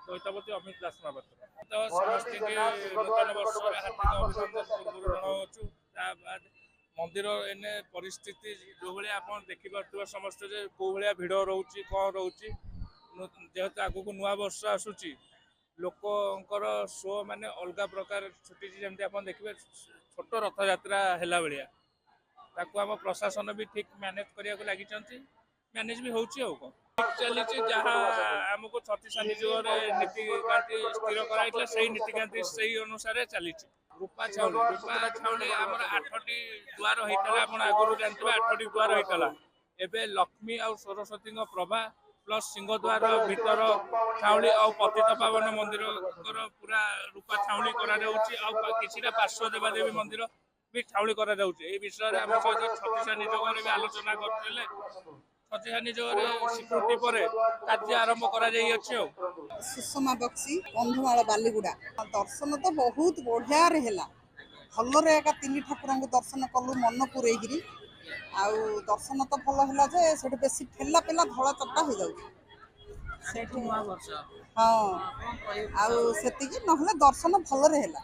ଦୈତାପତି ଅମିତ ଦାସ ମହାପାତ୍ର। ତ ସମସ୍ତଙ୍କୁ ନୂତନ ବର୍ଷର ହାର୍ଦ୍ଦିକ ଅଭିନନ୍ଦନ ପୂର୍ବରୁ ଜଣାଉଛୁ। ତା ବାଦ ମନ୍ଦିର ଏନେ ପରିସ୍ଥିତି ଯେଉଁଭଳିଆ ଆପଣ ଦେଖିପାରୁଥିବା ସମସ୍ତେ ଯେ କେଉଁ ଭଳିଆ ଭିଡ଼ ରହୁଛି କ'ଣ ରହୁଛି, ଯେହେତୁ ଆଗକୁ ନୂଆ ବର୍ଷ ଆସୁଛି ଲୋକଙ୍କର ଶୋ ମାନେ ଅଲଗା ପ୍ରକାର ଛୁଟିଛି। ଯେମିତି ଆପଣ ଦେଖିବେ ଛୋଟ ରଥଯାତ୍ରା ହେଲା ଭଳିଆ ତାକୁ ଆମ ପ୍ରଶାସନ ବି ଠିକ୍ ମ୍ୟାନେଜ କରିବାକୁ ଲାଗିଛନ୍ତି, ମ୍ୟାନେଜ ବି ହେଉଛି। ଆଉ କ'ଣ ଠିକ୍ ଚାଲିଛି, ଯାହା ଆମକୁ ଛତିଶା ନିଯୋଗରେ ନୀତିକାନ୍ତି ସ୍ଥିର କରାଯାଇଥିଲା ସେଇ ନୀତିକାନ୍ତି ସେଇ ଅନୁସାରେ ଚାଲିଛି। ରୂପା ଛାଉଣୀ ଆମର 8ଟି ଦୁଆର ହେଇଥିଲା, ଆପଣ ଆଗରୁ ଜାଣିଥିବେ 8ଟି ଦୁଆର ହେଇଥିଲା। ଏବେ ଲକ୍ଷ୍ମୀ ଆଉ ସରସ୍ୱତୀଙ୍କ ପ୍ରଭା ପ୍ଲସ୍ ସିଂହଦ୍ୱାର ଭିତର ଛାଉଣୀ ଆଉ ପତିତ ପାବନ ମନ୍ଦିରଙ୍କର ପୁରା ରୂପା ଛାଉଣୀ କରାଯାଉଛି। ଆଉ କିଛିଟା ପାର୍ଶ୍ୱ ଦେବାଦେବୀ ମନ୍ଦିର ବି ଛାଉଣୀ କରାଯାଉଛି। ଏହି ବିଷୟରେ ଆମ ସହିତ ଛତିଶା ନିଯୋଗରେ ବି ଆଲୋଚନା କରିଥିଲେ। ଛତିଶା ନିଯୋଗରେ ସ୍ୱୀକୃତି ପରେ କାର୍ଯ୍ୟ ଆରମ୍ଭ କରାଯାଇଅଛି। ଆଉ ସୁଷମା ବକ୍ସି, କନ୍ଧମାଳ ବାଲିଗୁଡ଼ା। ଦର୍ଶନ ତ ବହୁତ ବଢ଼ିଆରେ ହେଲା, ଭଲରେ ଏକା 3 ଠାକୁରଙ୍କୁ ଦର୍ଶନ କଲୁ ମନ ପୂରେଇକିରି। ଆଉ ଦର୍ଶନ ତ ଭଲ ହେଲା ଯେ ସେଠି ବେଶୀ ଠେଲା ପେଲା ଧଳା ଚକଟା ହେଇଯାଉଛି ସେଠି। ହଁ, ଆଉ ସେତିକି ନହେଲେ ଦର୍ଶନ ଭଲରେ ହେଲା।